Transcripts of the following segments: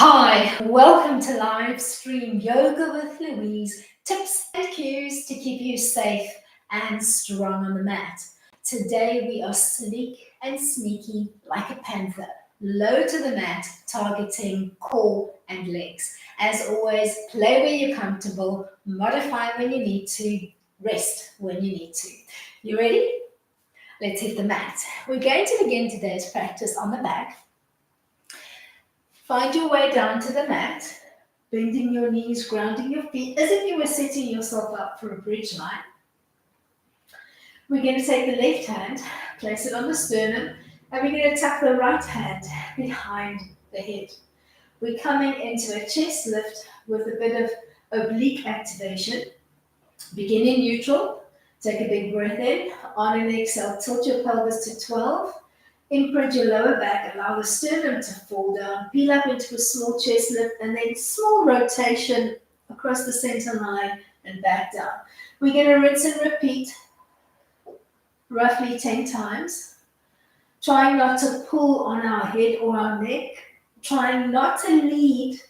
Hi, welcome to live stream yoga with Louise. Tips and cues to keep you safe and strong on the mat. Today we are sleek and sneaky like a panther. Low to the mat, targeting core and legs. As always, play where you're comfortable, modify when you need to, rest when you need to. You ready? Let's hit the mat. We're going to begin today's practice on the back. Find your way down to the mat, bending your knees, grounding your feet, as if you were setting yourself up for a bridge line. We're going to take the left hand, place it on the sternum, and we're going to tuck the right hand behind the head. We're coming into a chest lift with a bit of oblique activation. Begin in neutral. Take a big breath in. On an exhale, tilt your pelvis to 12. Imprint your lower back, allow the sternum to fall down, peel up into a small chest lift, and then small rotation across the center line and back down. We're going to rinse and repeat roughly 10 times. Trying not to pull on our head or our neck. Trying not to lead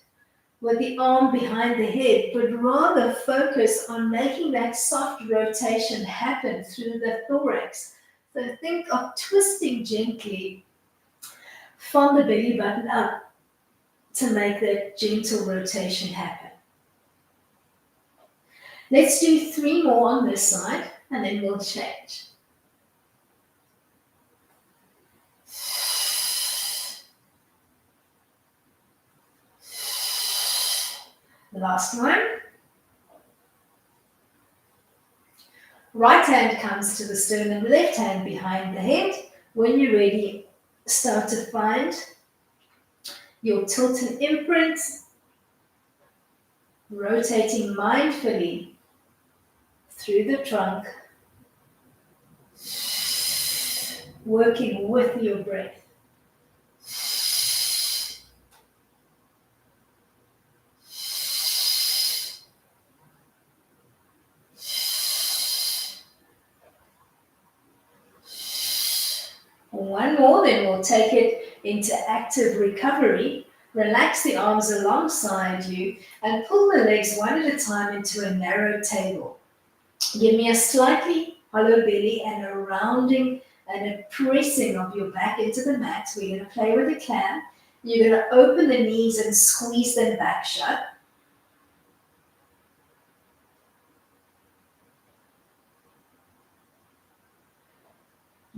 with the arm behind the head, but rather focus on making that soft rotation happen through the thorax. So think of twisting gently from the belly button up to make that gentle rotation happen. Let's do 3 more on this side and then we'll change. The last one. Right hand comes to the sternum, left hand behind the head. When you're ready, start to find your tilt and imprint, rotating mindfully through the trunk, working with your breath. One more, then we'll take it into active recovery. Relax the arms alongside you and pull the legs one at a time into a narrow table. Give me a slightly hollow belly and a rounding and a pressing of your back into the mat. We're going to play with a clam. You're going to open the knees and squeeze them back shut.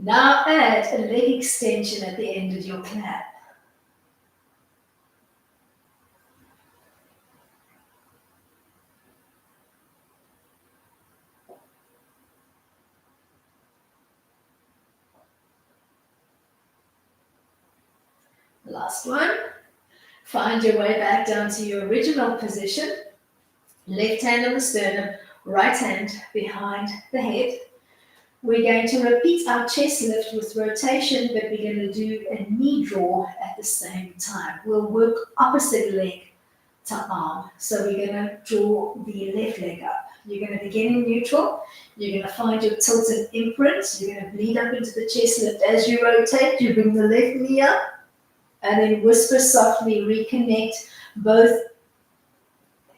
Now add a leg extension at the end of your clap. Last one. Find your way back down to your original position. Left hand on the sternum, right hand behind the head. We're going to repeat our chest lift with rotation, but we're going to do a knee draw at the same time. We'll work opposite leg to arm. So we're going to draw the left leg up. You're going to begin in neutral. You're going to find your tilt and imprint. You're going to bleed up into the chest lift. As you rotate, you bring the left knee up and then whisper softly, reconnect both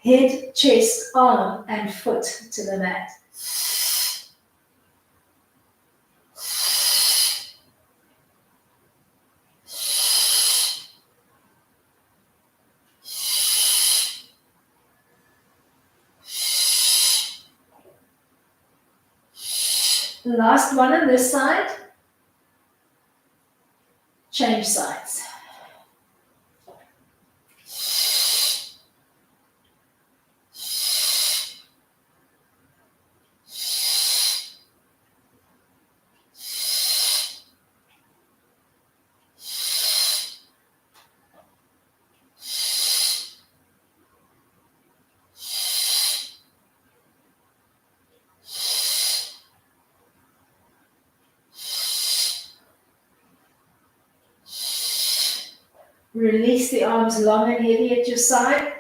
head, chest, arm, and foot to the mat. Last one on this side. Change sides. Release the arms long and heavy at your side.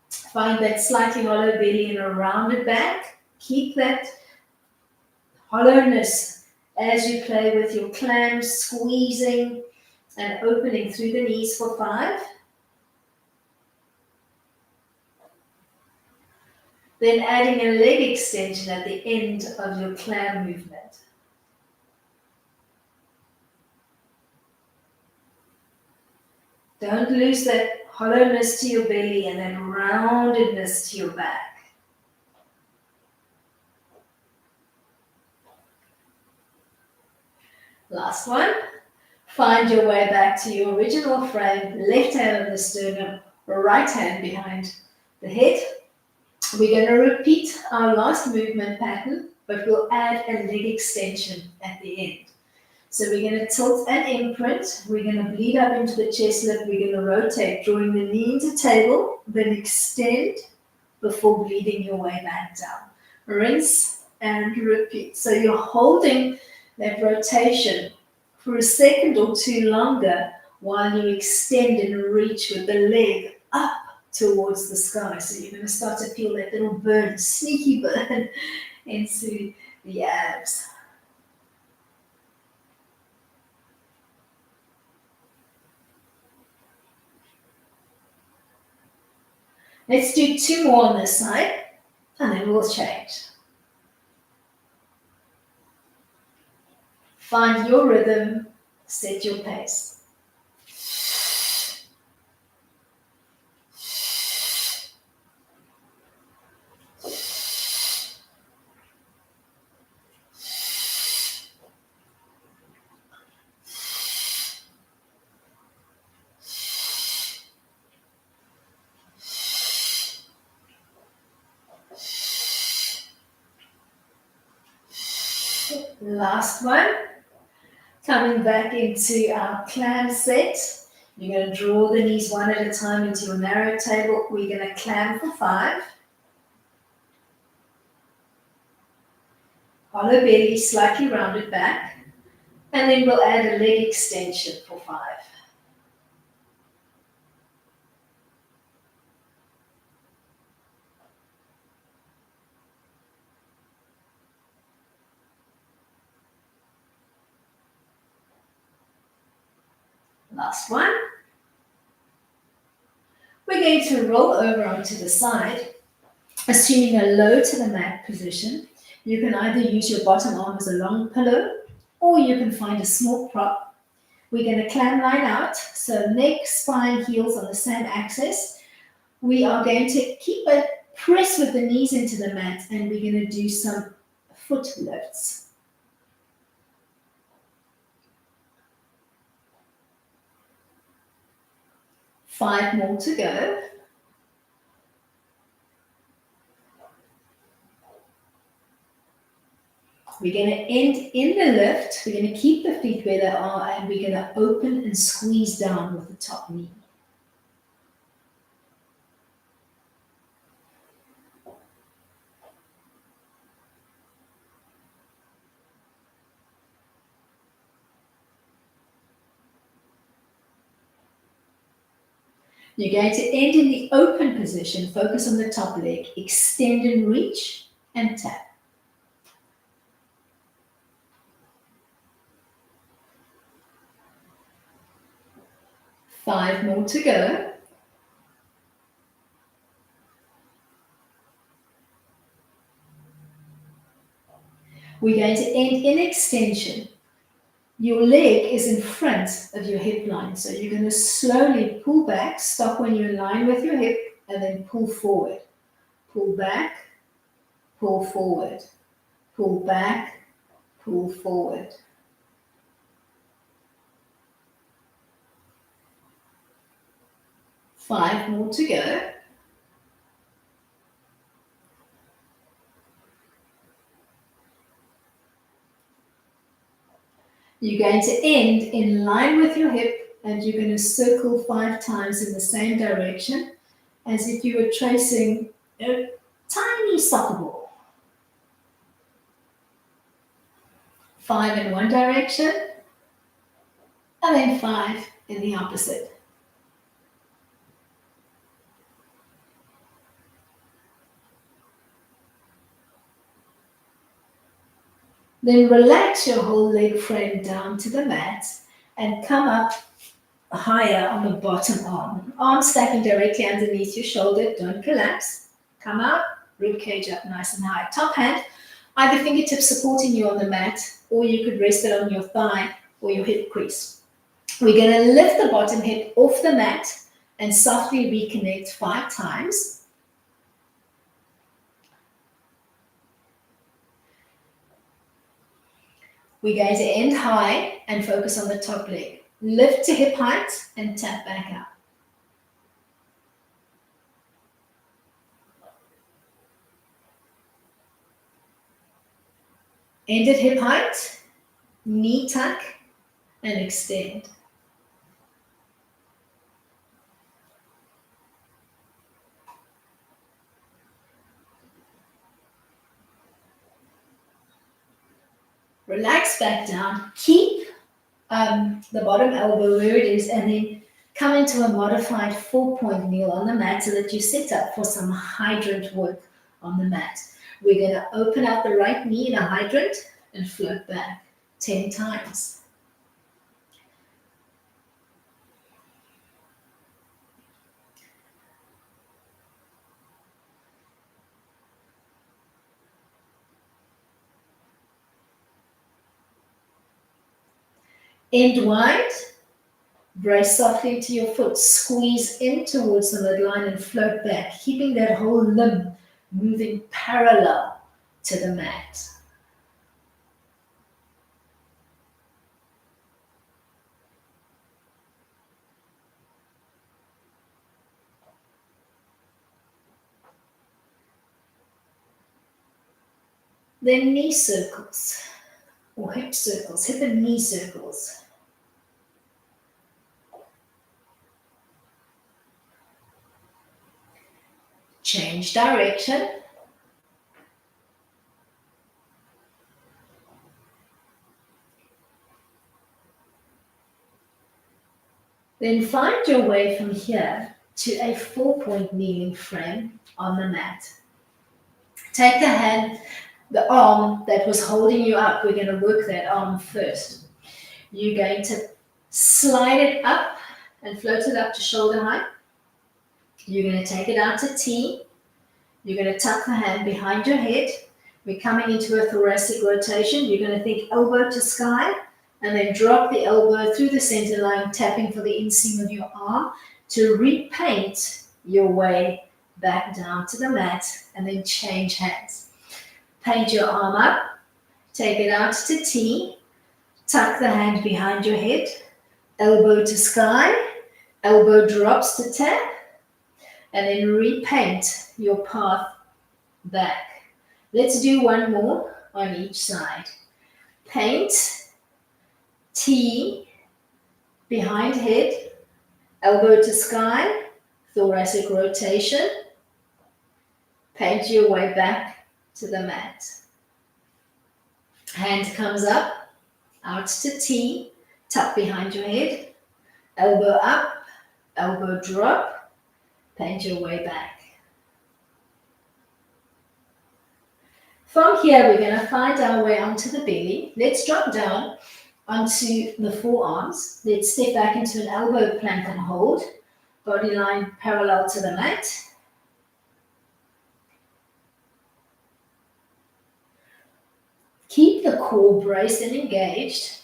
Find that slightly hollow belly and a rounded back. Keep that hollowness as you play with your clams, squeezing and opening through the knees for 5. Then adding a leg extension at the end of your clam movement. Don't lose that hollowness to your belly and that roundedness to your back. Last one. Find your way back to your original frame, left hand on the sternum, right hand behind the head. We're going to repeat our last movement pattern, but we'll add a leg extension at the end. So we're going to tilt and imprint. We're going to bleed up into the chest lift. We're going to rotate, drawing the knee into table, then extend before bleeding your way back down. Rinse and repeat. So you're holding that rotation for a second or two longer while you extend and reach with the leg up towards the sky. So you're going to start to feel that little burn, sneaky burn into the abs. Let's do 2 more on this side, and then we'll change. Find your rhythm, set your pace. Last one. Coming back into our clam set. You're going to draw the knees one at a time into your narrow table. We're going to clam for 5. Hollow belly, slightly rounded back. And then we'll add a leg extension for 5. Last one. We're going to roll over onto the side, assuming a low to the mat position. You can either use your bottom arm as a long pillow, or you can find a small prop. We're going to clam line out, so neck, spine, heels on the same axis. We are going to keep a press with the knees into the mat, and we're going to do some foot lifts. 5 more to go. We're going to end in the lift. We're going to keep the feet where they are, and we're going to open and squeeze down with the top knee. You're going to end in the open position, focus on the top leg, extend and reach, and tap. 5 more to go. We're going to end in extension. Your leg is in front of your hip line, so you're going to slowly pull back, stop when you're in line with your hip, and then pull forward. Pull back, pull forward. Pull back, pull forward. Five more to go. You're going to end in line with your hip, and you're going to circle 5 times in the same direction as if you were tracing a tiny soccer ball. 5 in one direction, and then 5 in the opposite. Then relax your whole leg frame down to the mat and come up higher on the bottom arm. Arm stacking directly underneath your shoulder, don't collapse. Come up, rib cage up nice and high. Top hand, either fingertips supporting you on the mat, or you could rest it on your thigh or your hip crease. We're going to lift the bottom hip off the mat and softly reconnect 5 times. We're going to end high and focus on the top leg. Lift to hip height and tap back up. End at hip height, knee tuck, and extend. Relax back down. Keep the bottom elbow where it is, and then come into a modified 4-point kneel on the mat so that you sit up for some hydrant work on the mat. We're going to open out the right knee in a hydrant and float back 10 times. End wide. Brace softly into your foot, squeeze in towards the midline and float back, keeping that whole limb moving parallel to the mat. Then knee circles or hip circles, hip and knee circles. Change direction. Then find your way from here to a 4-point kneeling frame on the mat. Take the hand, the arm that was holding you up. We're going to work that arm first. You're going to slide it up and float it up to shoulder height. You're going to take it out to T. You're going to tuck the hand behind your head. We're coming into a thoracic rotation. You're going to think elbow to sky, and then drop the elbow through the center line, tapping for the inseam of your arm to repaint your way back down to the mat, and then change hands. Paint your arm up, take it out to T, tuck the hand behind your head, elbow to sky, elbow drops to tap, and then repaint your path back. Let's do one more on each side. Paint, T, behind head, elbow to sky, thoracic rotation. Paint your way back to the mat. Hand comes up, out to T, tuck behind your head, elbow up, elbow drop, paint your way back. From here, we're going to find our way onto the belly. Let's drop down onto the forearms. Let's step back into an elbow plank and hold. Body line parallel to the mat. Keep the core braced and engaged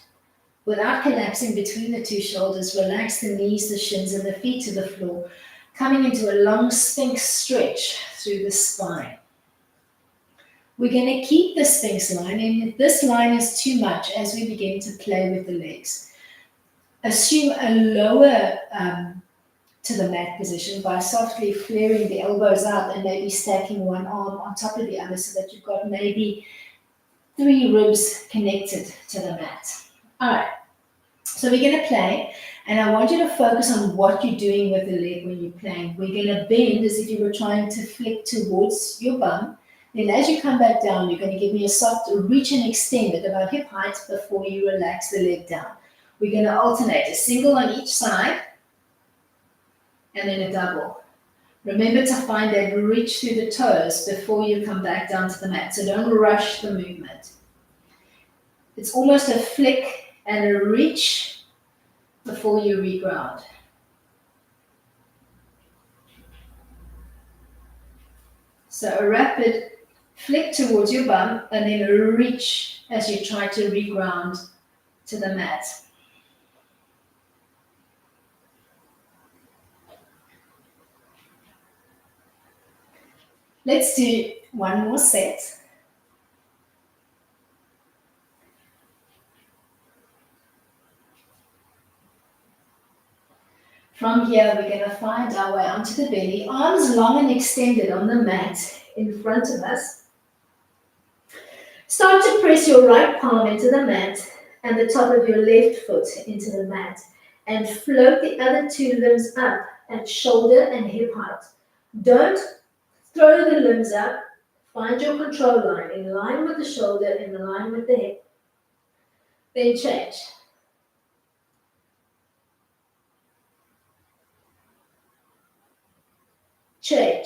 without collapsing between the two shoulders. Relax the knees, the shins, and the feet to the floor, coming into a long sphinx stretch through the spine. We're going to keep the sphinx line, and if this line is too much as we begin to play with the legs, assume a lower to the mat position by softly flaring the elbows out and maybe stacking one arm on top of the other so that you've got maybe 3 ribs connected to the mat. All right, so we're going to play, and I want you to focus on what you're doing with the leg when you're playing. We're going to bend as if you were trying to flick towards your bum. Then as you come back down, you're going to give me a soft reach and extend at about hip height before you relax the leg down. We're going to alternate a single on each side and then a double. Remember to find that reach through the toes before you come back down to the mat, so don't rush the movement. It's almost a flick and a reach before you reground. So a rapid flick towards your bum and then a reach as you try to reground to the mat. Let's do one more set. From here, we're going to find our way onto the belly, arms long and extended on the mat in front of us. Start to press your right palm into the mat and the top of your left foot into the mat, and float the other two limbs up at shoulder and hip height. Don't throw the limbs up. Find your control line in line with the shoulder, in line with the hip. Then change. Change.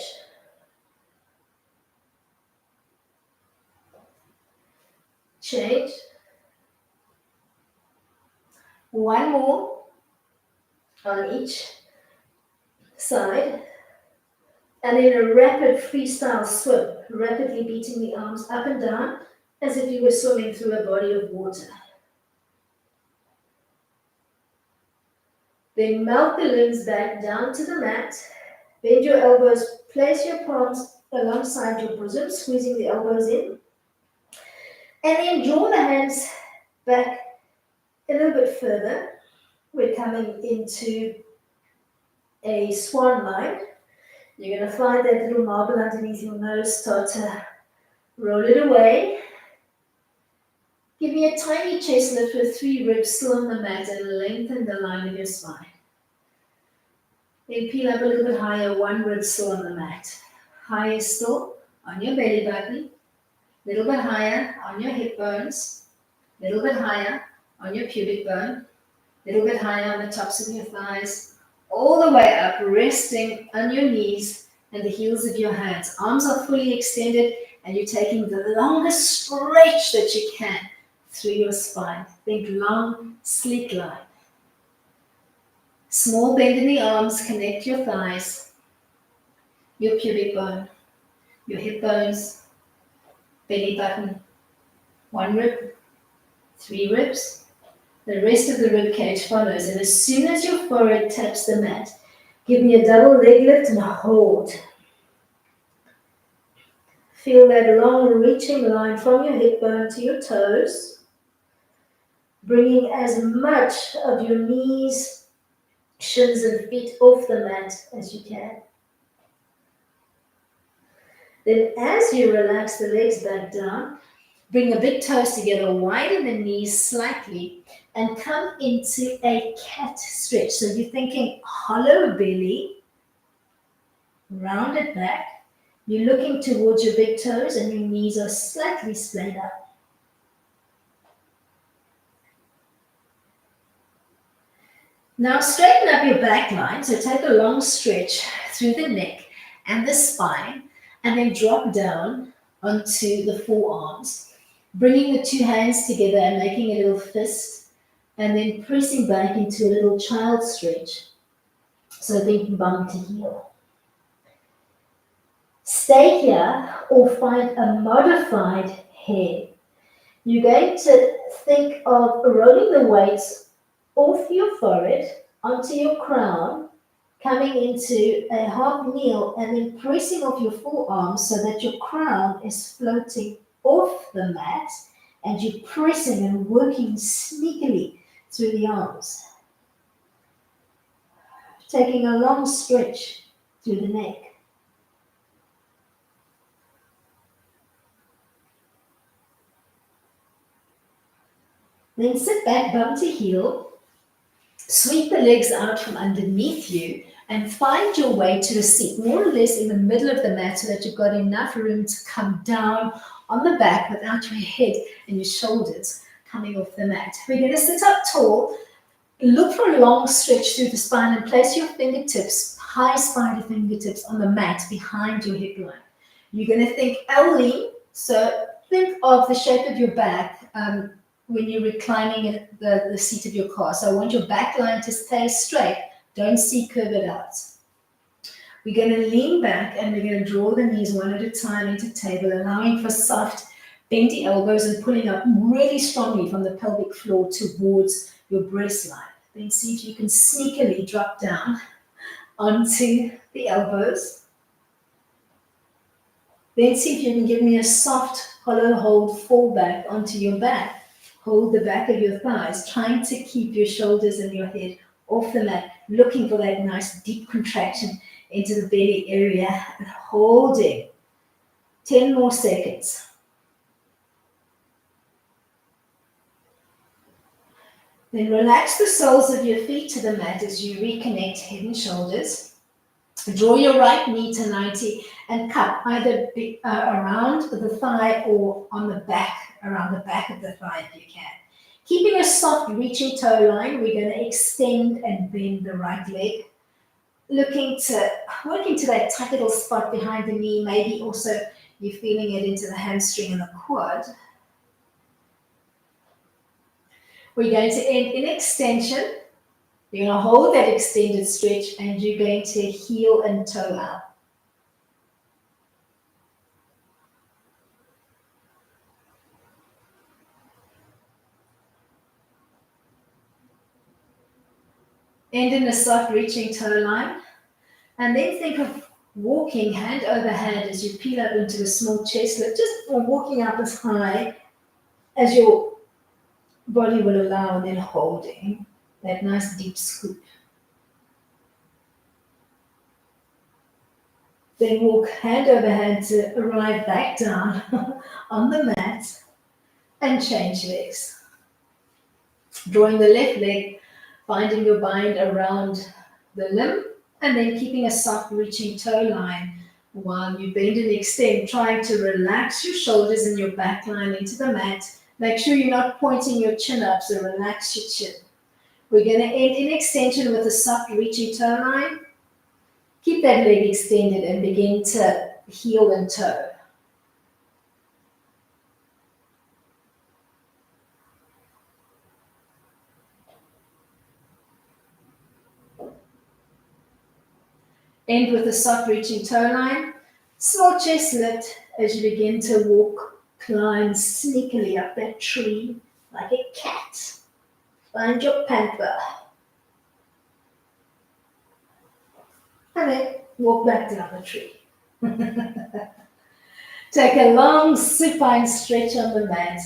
Change. One more on each side. And then a rapid freestyle swim, rapidly beating the arms up and down as if you were swimming through a body of water. Then melt the limbs back down to the mat. Bend your elbows, place your palms alongside your bosom, squeezing the elbows in. And then draw the hands back a little bit further. We're coming into a swan line. You're going to find that little marble underneath your nose, start to roll it away. Give me a tiny chest lift with 3 ribs still on the mat and lengthen the line of your spine. Then peel up a little bit higher, 1 rib still on the mat. Higher still on your belly button, little bit higher on your hip bones, little bit higher on your pubic bone, little bit higher on the tops of your thighs, all the way up, resting on your knees and the heels of your hands. Arms are fully extended and you're taking the longest stretch that you can through your spine. Think long, sleek line. Small bend in the arms, connect your thighs, your pubic bone, your hip bones, belly button, 1 rib, 3 ribs. The rest of the rib cage follows, and as soon as your forehead taps the mat, give me a double leg lift and hold. Feel that long reaching line from your hip bone to your toes, bringing as much of your knees, shins and feet off the mat as you can. Then as you relax the legs back down, bring the big toes together, widen the knees slightly, and come into a cat stretch. So you're thinking hollow belly, rounded back. You're looking towards your big toes and your knees are slightly splayed up. Now straighten up your back line. So take a long stretch through the neck and the spine, and then drop down onto the forearms, bringing the 2 hands together and making a little fist, and then pressing back into a little child stretch. So think bum to heel. Stay here or find a modified head. You're going to think of rolling the weights off your forehead onto your crown, coming into a half kneel and then pressing off your forearms so that your crown is floating off the mat and you're pressing and working sneakily through the arms. Taking a long stretch through the neck. Then sit back, bum to heel, sweep the legs out from underneath you and find your way to a seat, more or less in the middle of the mat so that you've got enough room to come down on the back without your head and your shoulders coming off the mat. We're going to sit up tall, look for a long stretch through the spine and place your fingertips, high spider fingertips on the mat behind your hip line. You're going to think L-lean, so think of the shape of your back when you're reclining at the seat of your car. So I want your back line to stay straight. Don't see curve it out. We're going to lean back and we're going to draw the knees one at a time into table, allowing for soft, bendy elbows and pulling up really strongly from the pelvic floor towards your breast line. Then see if you can sneakily drop down onto the elbows. Then see if you can give me a soft, hollow hold, fall back onto your back. Hold the back of your thighs, trying to keep your shoulders and your head off the mat, looking for that nice deep contraction into the belly area and holding. 10 more seconds. Then relax the soles of your feet to the mat as you reconnect head and shoulders. Draw your right knee to 90 and cup either around the thigh or on the back, around the back of the thigh if you can. Keeping a soft reaching toe line, we're going to extend and bend the right leg. Working to that tight little spot behind the knee, maybe also you're feeling it into the hamstring and the quad. We're going to end in extension. You're going to hold that extended stretch and you're going to heel and toe out. End in a soft reaching toe line. And then think of walking hand over hand as you peel up into a small chest lift, just walking up as high as your body will allow, and then holding that nice deep scoop. Then walk hand over hand to arrive back down on the mat and change legs. Drawing the left leg, finding your bind around the limb, and then keeping a soft reaching toe line while you bend and extend, trying to relax your shoulders and your back line into the mat. Make sure you're not pointing your chin up, so relax your chin. We're going to end in extension with a soft reaching toe line. Keep that leg extended and begin to heel and toe. End with a soft reaching toe line. Small chest lift as you begin to walk, climb sneakily up that tree like a cat. Find your panther. And then walk back down the tree. Take a long supine stretch on the mat,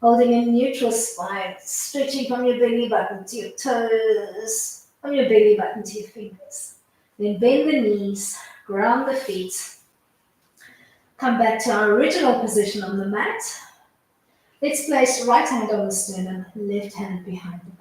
holding a neutral spine, stretching from your belly button to your toes, from your belly button to your fingers. Then bend the knees, ground the feet. Come back to our original position on the mat. Let's place right hand on the sternum, left hand behind the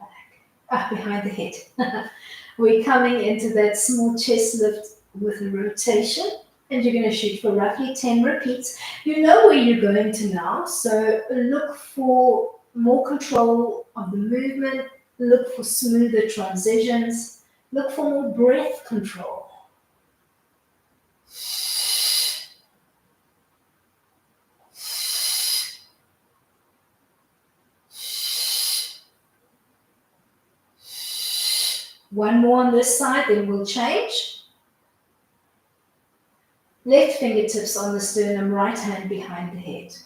back, behind the head. We're coming into that small chest lift with a rotation, and you're going to shoot for roughly 10 repeats. You know where you're going to now, so look for more control of the movement, look for smoother transitions, look for more breath control. One more on this side, then we'll change. Left fingertips on the sternum, right hand behind the head.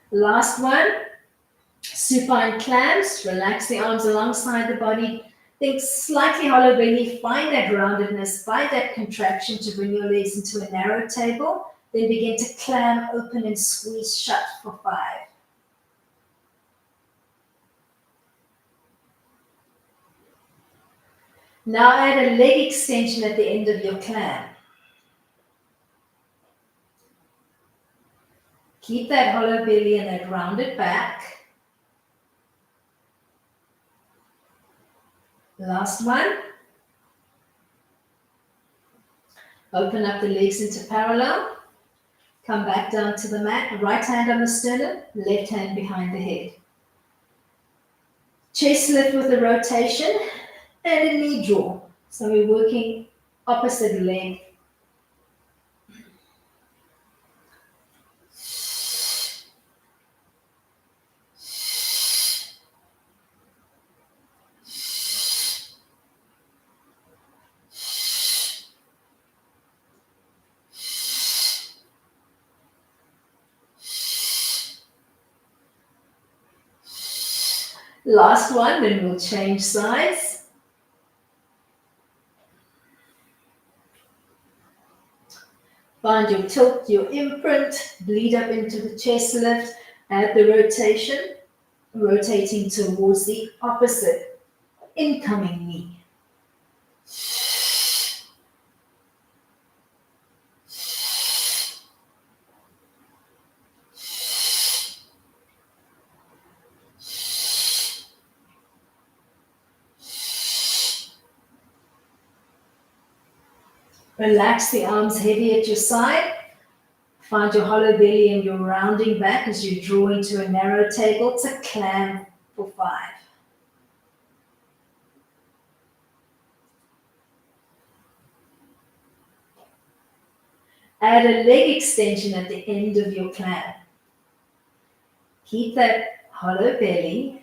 Last one, supine clams. Relax the arms alongside the body. Think slightly hollow belly. Find that roundedness. Find that contraction to bring your legs into a narrow table. Then begin to clam, open, and squeeze shut for 5. Now add a leg extension at the end of your clam. Keep that hollow belly and that rounded back. Last one. Open up the legs into parallel. Come back down to the mat, right hand on the sternum, left hand behind the head. Chest lift with a rotation and a knee draw. So we're working opposite leg. Last one, then we'll change sides. Find your tilt, your imprint, bleed up into the chest lift, add the rotation, rotating towards the opposite incoming knee. Relax the arms heavy at your side. Find your hollow belly and your rounding back as you draw into a narrow table to clam for 5. Add a leg extension at the end of your clam. Keep that hollow belly.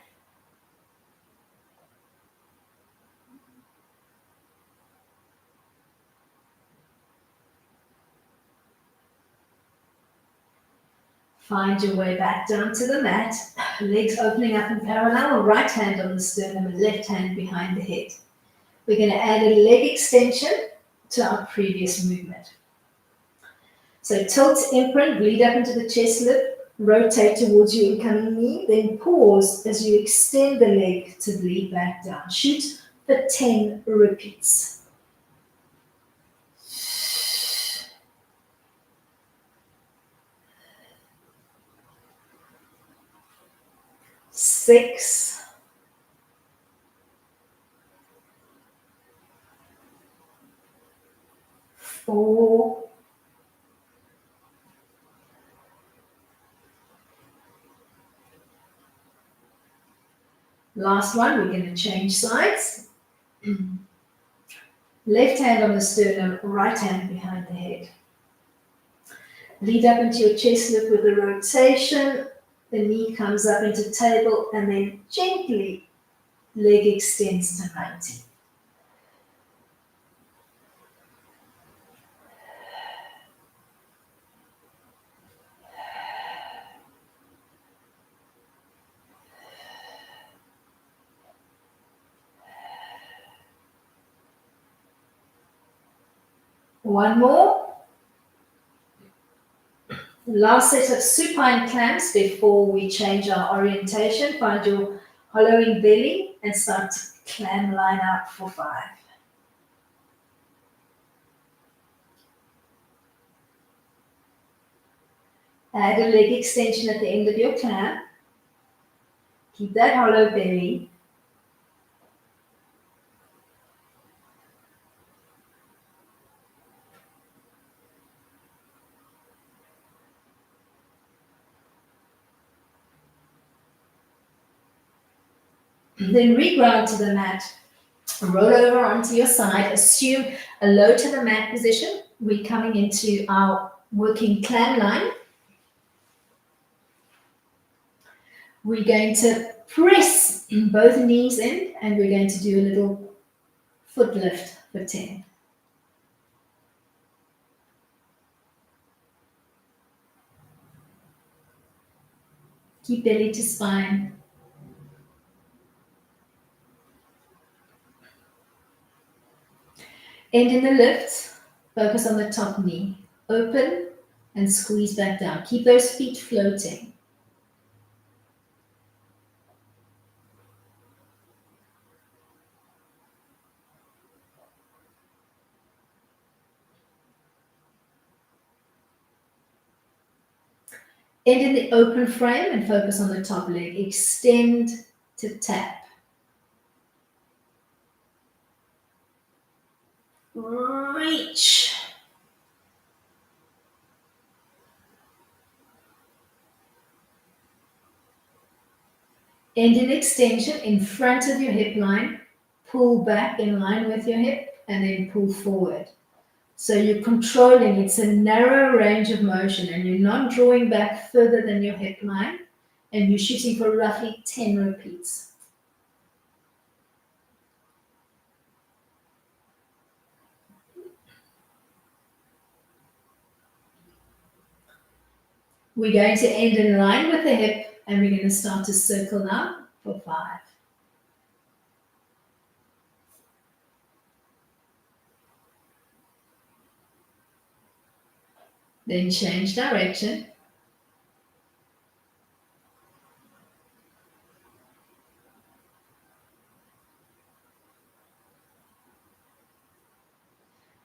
Find your way back down to the mat. Legs opening up in parallel, right hand on the sternum and left hand behind the head. We're going to add a leg extension to our previous movement. So tilt, imprint, bleed up into the chest lift, rotate towards your incoming knee, then pause as you extend the leg to bleed back down. Shoot for 10 repeats. 6, 4, 'Last one, we're going to change sides. Left hand on the sternum, right hand behind the head. Lead up into your chest lift with a rotation. The knee comes up into table and then gently leg extends to 90. One more. Last set of supine clams before we change our orientation. Find your hollowing belly and start to clam line out for 5. Add a leg extension at the end of your clam. Keep that hollow belly. Then reground to the mat. Roll over onto your side. Assume a low to the mat position. We're coming into our working clam line. We're going to press both knees in and we're going to do a little foot lift for 10. Keep belly to spine. End in the lift. Focus on the top knee. Open and squeeze back down. Keep those feet floating. End in the open frame and focus on the top leg. Extend to tap. Reach. End in extension in front of your hip line, pull back in line with your hip, and then pull forward. So you're controlling, it's a narrow range of motion, and you're not drawing back further than your hip line, and you're shooting for roughly 10 repeats. We're going to end in line with the hip, and we're going to start to circle now for 5. Then change direction.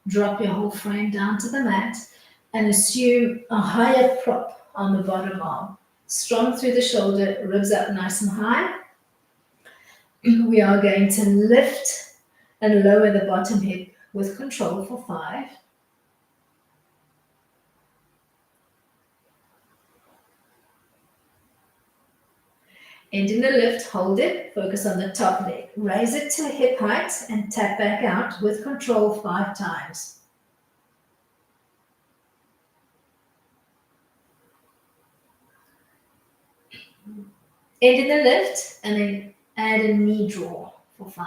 Drop your whole frame down to the mat and assume a higher prop on the bottom arm. Strong through the shoulder, ribs up nice and high. We are going to lift and lower the bottom hip with control for 5. End in the lift, hold it, focus on the top leg. Raise it to hip height and tap back out with control 5 times. End in the lift and then add a knee draw for 5.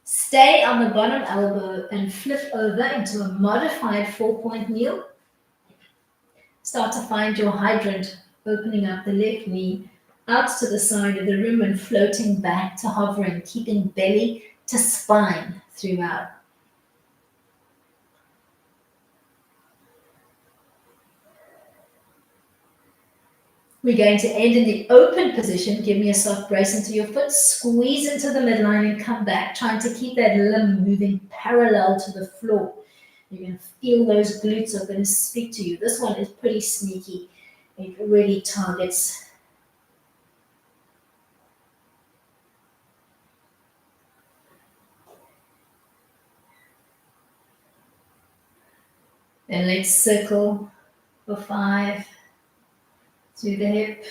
Stay on the bottom elbow and flip over into a modified 4-point kneel. Start to find your hydrant, opening up the left knee out to the side of the room and floating back to hovering, keeping belly to spine throughout. We're going to end in the open position. Give me a soft brace into your foot. Squeeze into the midline and come back, trying to keep that limb moving parallel to the floor. You're going to feel those glutes are going to speak to you. This one is pretty sneaky. It really targets. Then let's circle for 5. Through the hip.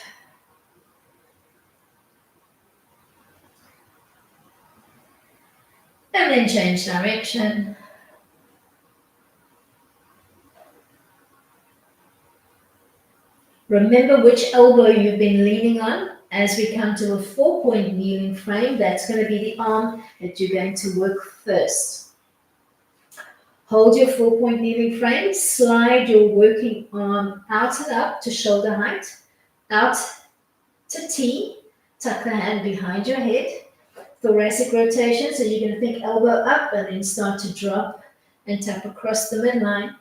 And then change direction. Remember which elbow you've been leaning on. As we come to a 4-point kneeling frame, that's going to be the arm that you're going to work first. Hold your 4-point kneeling frame, slide your working arm out and up to shoulder height, out to T, tuck the hand behind your head, thoracic rotation, so you're going to think elbow up and then start to drop and tap across the midline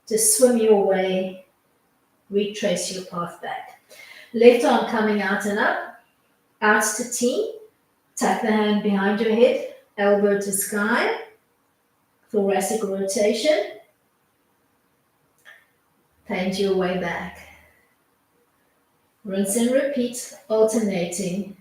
to swim your way, retrace your path back. Left arm coming out and up, out to T, tuck the hand behind your head, elbow to sky, thoracic rotation, paint your way back. Rinse and repeat, alternating.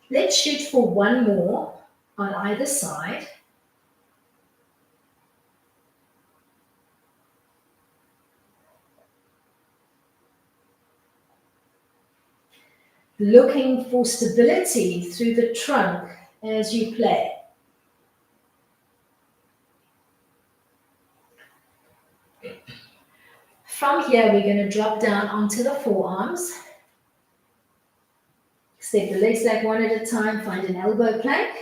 Let's shoot for 1 more on either side. Looking for stability through the trunk as you play. From here, we're going to drop down onto the forearms. Step the legs back one at a time, find an elbow plank.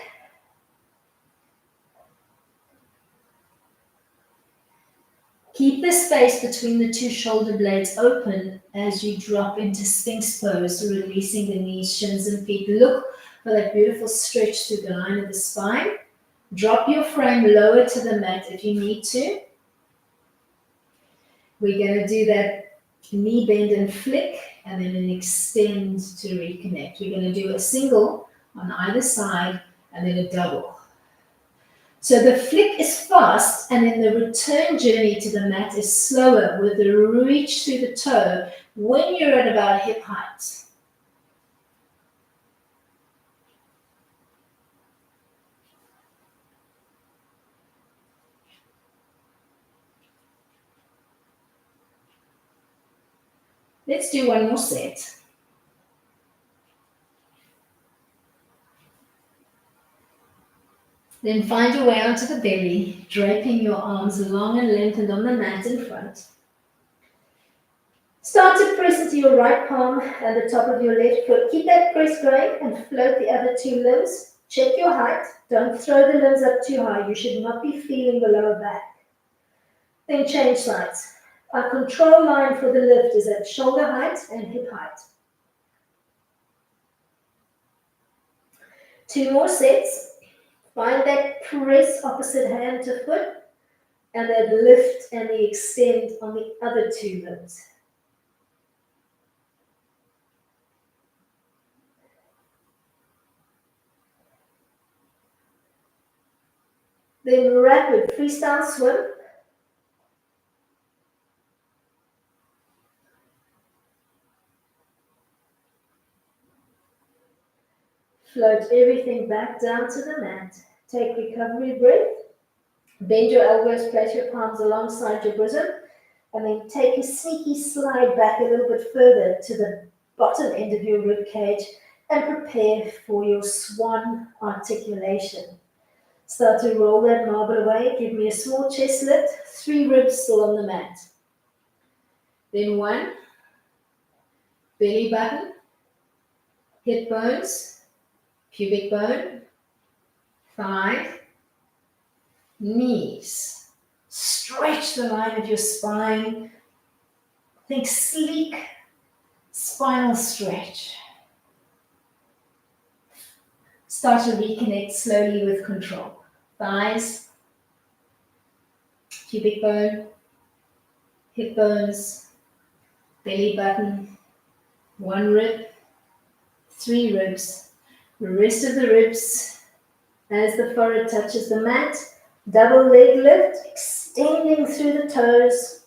Keep the space between the 2 shoulder blades open as you drop into Sphinx pose, releasing the knees, shins, and feet. Look for that beautiful stretch through the line of the spine. Drop your frame lower to the mat if you need to. We're going to do that knee bend and flick, and then an extend to reconnect. We're going to do a single on either side, and then a double. So the flick is fast, and then the return journey to the mat is slower with the reach through the toe when you're at about hip height. Let's do one more set. Then find your way onto the belly, draping your arms long and lengthened on the mat in front. Start to press into your right palm and the top of your left foot. Keep that press going and float the other two limbs. Check your height. Don't throw the limbs up too high. You should not be feeling the lower back. Then change sides. Our control line for the lift is at shoulder height and hip height. 2 more sets. Find that press opposite hand to foot and that lift and the extend on the other two limbs. Then rapid freestyle swim. Float everything back down to the mat. Take recovery breath. Bend your elbows, place your palms alongside your bosom, and then take a sneaky slide back a little bit further to the bottom end of your rib cage and prepare for your swan articulation. Start to roll that marble away. Give me a small chest lift, 3 ribs still on the mat. Then 1, belly button, hip bones, pubic bone, thigh, knees. Stretch the line of your spine. Think sleek spinal stretch. Start to reconnect slowly with control. Thighs, pubic bone, hip bones, belly button, 1 rib, 3 ribs. The rest of the ribs, as the forehead touches the mat, double leg lift, extending through the toes,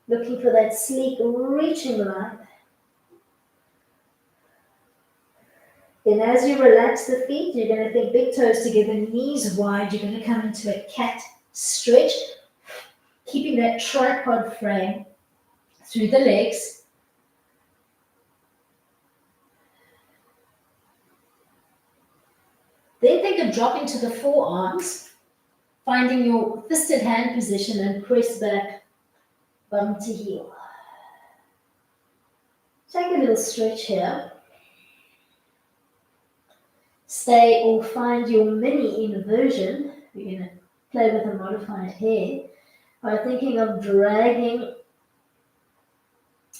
looking for that sleek reaching line. Then as you relax the feet, you're going to think big toes together, knees wide. You're going to come into a cat stretch, keeping that tripod frame through the legs. Then think of dropping to the forearms, finding your fisted hand position and press back, bum to heel. Take a little stretch here. Stay or find your mini inversion. We're going to play with a modified hair by thinking of dragging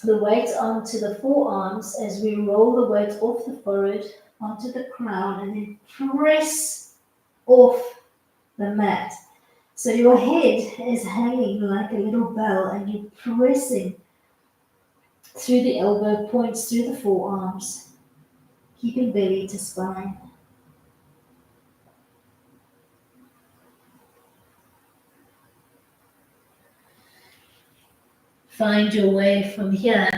the weight onto the forearms as we roll the weight off the forehead onto the crown and then press off the mat. So your head is hanging like a little bell and you're pressing through the elbow points, through the forearms, keeping belly to spine. Find your way from here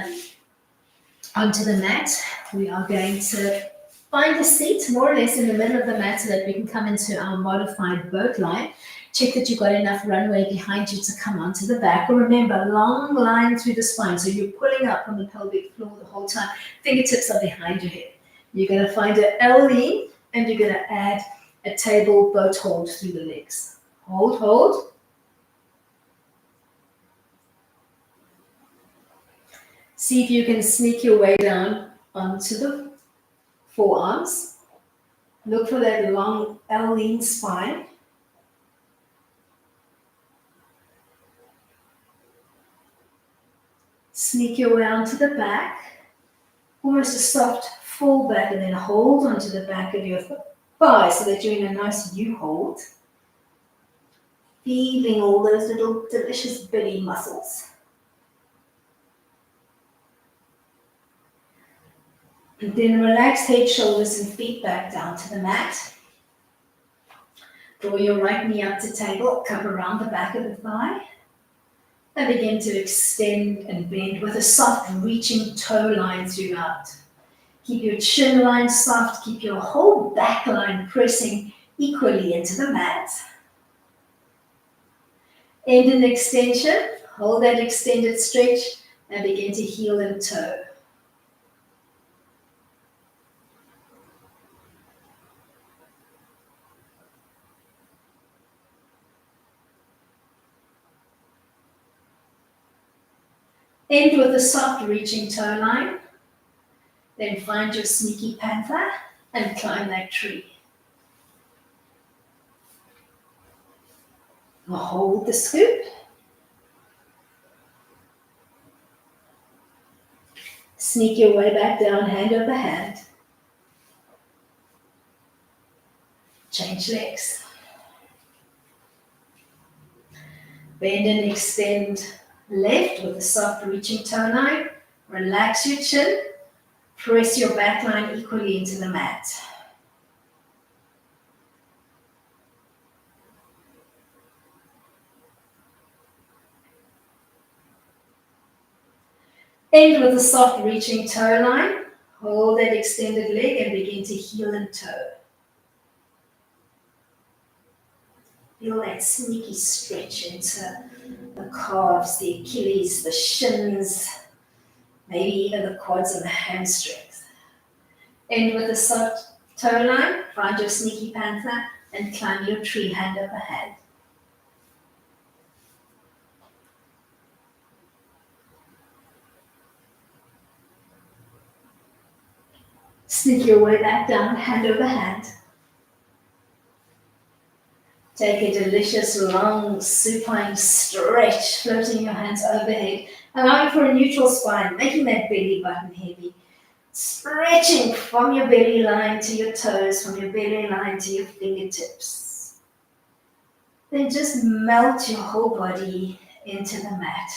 onto the mat. We are going to find a seat more or less in the middle of the mat so that we can come into our modified boat line. Check that you've got enough runway behind you to come onto the back. But remember, long line through the spine. So you're pulling up on the pelvic floor the whole time. Fingertips are behind your head. You're going to find an L lean and you're going to add a table boat hold through the legs. Hold, hold. See if you can sneak your way down onto the forearms. Look for that long L-lean spine. Sneak your way onto the back. Almost a soft fall back and then hold onto the back of your thigh so that you're in a nice U-hold. Feeling all those little delicious belly muscles. And then relax head, shoulders, and feet back down to the mat. Draw your right knee up to table, cup around the back of the thigh, and begin to extend and bend with a soft reaching toe line throughout. Keep your chin line soft, keep your whole back line pressing equally into the mat. End in extension, hold that extended stretch, and begin to heel and toe. End with a soft reaching toe line. Then find your sneaky panther and climb that tree. Hold the scoop. Sneak your way back down, hand over hand. Change legs. Bend and extend left with a soft reaching toe line. Relax your chin. Press your back line equally into the mat. End with a soft reaching toe line. Hold that extended leg and begin to heel and toe. Feel that sneaky stretch into the calves, the Achilles, the shins, maybe even the quads and the hamstrings. End with a soft toe line. Find your sneaky panther and climb your tree hand over hand. Sneak your way back down, hand over hand. Take a delicious long supine stretch, floating your hands overhead, allowing for a neutral spine, making that belly button heavy. Stretching from your belly line to your toes, from your belly line to your fingertips. Then just melt your whole body into the mat.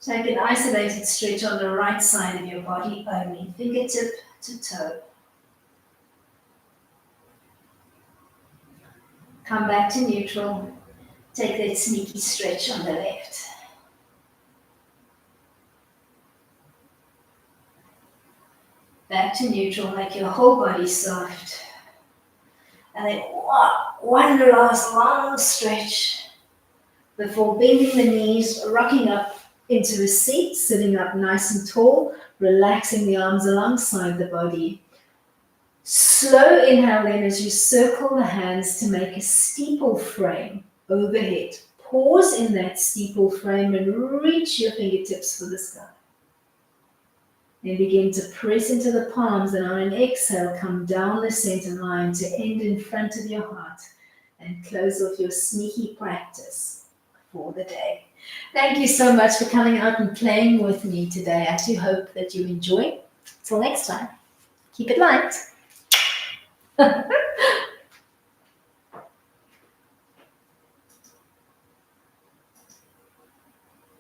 Take an isolated stretch on the right side of your body only, fingertip to toe. Come back to neutral. Take that sneaky stretch on the left. Back to neutral, make your whole body soft. And then one last long stretch before bending the knees, rocking up into a seat, sitting up nice and tall, relaxing the arms alongside the body. Slow inhale then as you circle the hands to make a steeple frame overhead. Pause in that steeple frame and reach your fingertips for the sky. Then begin to press into the palms, and on an exhale, come down the center line to end in front of your heart and close off your sneaky practice for the day. Thank you so much for coming out and playing with me today. I do hope that you enjoy. Till next time, keep it light.